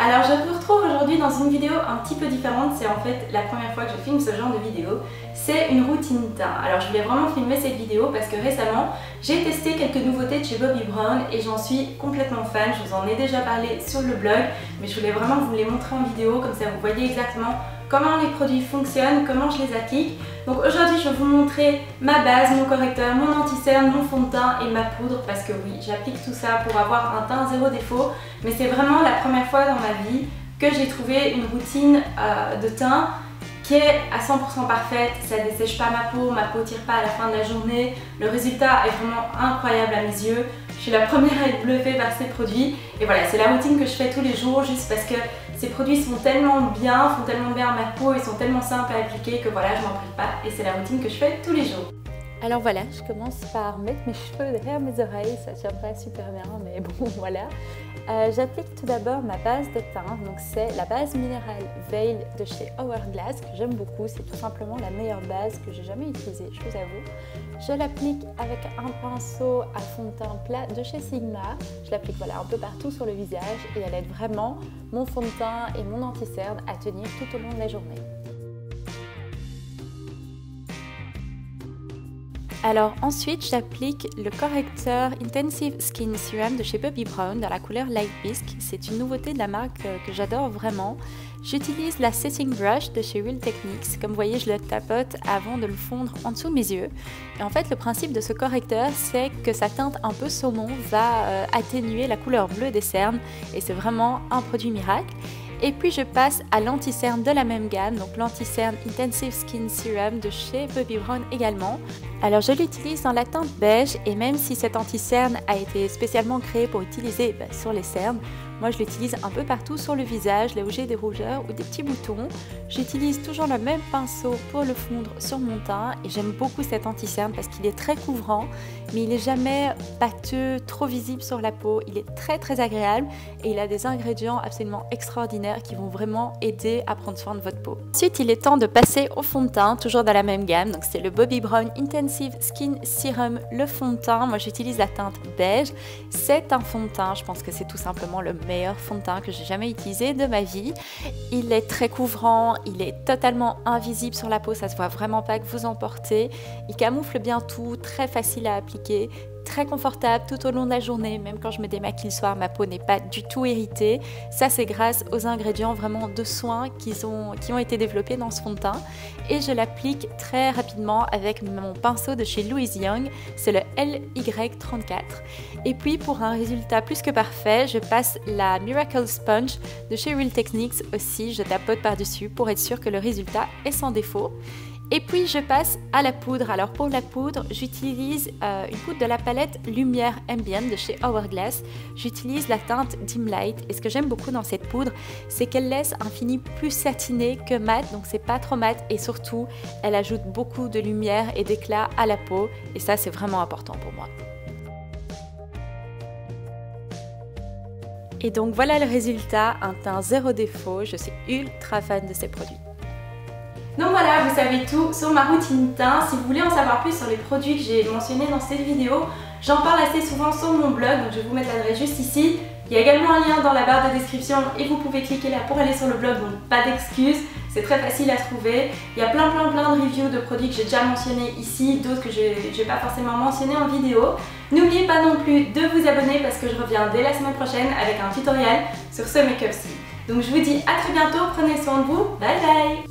Alors je vous retrouve aujourd'hui dans une vidéo un petit peu différente, c'est en fait la première fois que je filme ce genre de vidéo. C'est une routine teint. Alors je voulais vraiment filmer cette vidéo parce que récemment j'ai testé quelques nouveautés de chez Bobbi Brown et j'en suis complètement fan. Je vous en ai déjà parlé sur le blog, mais je voulais vraiment vous les montrer en vidéo, comme ça vous voyez exactement comment les produits fonctionnent, comment je les applique. Donc aujourd'hui je vais vous montrer ma base, mon correcteur, mon anti-cerne, mon fond de teint et ma poudre, parce que oui, j'applique tout ça pour avoir un teint zéro défaut, mais c'est vraiment la première fois dans ma vie que j'ai trouvé une routine de teint qui est à 100% parfaite. Ça ne dessèche pas ma peau tire pas à la fin de la journée, le résultat est vraiment incroyable à mes yeux. Je suis la première à être bluffée par ces produits et voilà, c'est la routine que je fais tous les jours juste parce que ces produits sont tellement bien, font tellement bien à ma peau, ils sont tellement simples à appliquer que voilà, je m'en prive pas et c'est la routine que je fais tous les jours. Alors voilà, je commence par mettre mes cheveux derrière mes oreilles, ça tient pas super bien, mais bon voilà. J'applique tout d'abord ma base de teint, donc c'est la base minérale Veil de chez Hourglass que j'aime beaucoup, c'est tout simplement la meilleure base que j'ai jamais utilisée, je vous avoue. Je l'applique avec un pinceau à fond de teint plat de chez Sigma, je l'applique voilà, un peu partout sur le visage et elle aide vraiment mon fond de teint et mon anti-cerne à tenir tout au long de la journée. Alors ensuite j'applique le correcteur Intensive Skin Serum de chez Bobbi Brown dans la couleur Light Bisque. C'est une nouveauté de la marque que j'adore vraiment. J'utilise la Setting Brush de chez Real Techniques. Comme vous voyez, je le tapote avant de le fondre en dessous de mes yeux. Et en fait le principe de ce correcteur, c'est que sa teinte un peu saumon va atténuer la couleur bleue des cernes et c'est vraiment un produit miracle. Et puis je passe à l'anti-cerne de la même gamme, donc l'anti-cerne Intensive Skin Serum de chez Bobbi Brown également. Alors je l'utilise dans la teinte beige et même si cet anti-cerne a été spécialement créé pour utiliser sur les cernes, moi je l'utilise un peu partout sur le visage, là où j'ai des rougeurs ou des petits boutons. J'utilise toujours le même pinceau pour le fondre sur mon teint et j'aime beaucoup cet anti-cerne parce qu'il est très couvrant, mais il n'est jamais pâteux, trop visible sur la peau. Il est très agréable et il a des ingrédients absolument extraordinaires qui vont vraiment aider à prendre soin de votre peau. Ensuite, il est temps de passer au fond de teint, toujours dans la même gamme. Donc c'est le Bobbi Brown Intensive Skin Serum, le fond de teint. Moi j'utilise la teinte beige. C'est un fond de teint, je pense que c'est tout simplement le meilleur fond de teint que j'ai jamais utilisé de ma vie. Il est très couvrant, il est totalement invisible sur la peau, ça se voit vraiment pas que vous en portez. Il camoufle bien tout, très facile à appliquer, très confortable tout au long de la journée, même quand je me démaquille le soir, ma peau n'est pas du tout irritée. Ça c'est grâce aux ingrédients vraiment de soin qui ont été développés dans ce fond de teint. Et je l'applique très rapidement avec mon pinceau de chez Louise Young, c'est le LY34. Et puis pour un résultat plus que parfait, je passe la Miracle Sponge de chez Real Techniques aussi, je tapote par-dessus pour être sûre que le résultat est sans défaut. Et puis je passe à la poudre. Alors pour la poudre, j'utilise une poudre de la palette Lumière Ambient de chez Hourglass. J'utilise la teinte Dim Light et ce que j'aime beaucoup dans cette poudre, c'est qu'elle laisse un fini plus satiné que mat, donc c'est pas trop mat et surtout elle ajoute beaucoup de lumière et d'éclat à la peau et ça c'est vraiment important pour moi. Et donc voilà le résultat, un teint zéro défaut, je suis ultra fan de ces produits. Donc voilà, vous savez tout sur ma routine teint. Si vous voulez en savoir plus sur les produits que j'ai mentionnés dans cette vidéo, j'en parle assez souvent sur mon blog, donc je vais vous mettre l'adresse juste ici. Il y a également un lien dans la barre de description et vous pouvez cliquer là pour aller sur le blog, donc pas d'excuses, c'est très facile à trouver. Il y a plein de reviews de produits que j'ai déjà mentionnés ici, d'autres que je vais pas forcément mentionner en vidéo. N'oubliez pas non plus de vous abonner parce que je reviens dès la semaine prochaine avec un tutoriel sur ce make-up-ci. Donc je vous dis à très bientôt, prenez soin de vous, bye bye!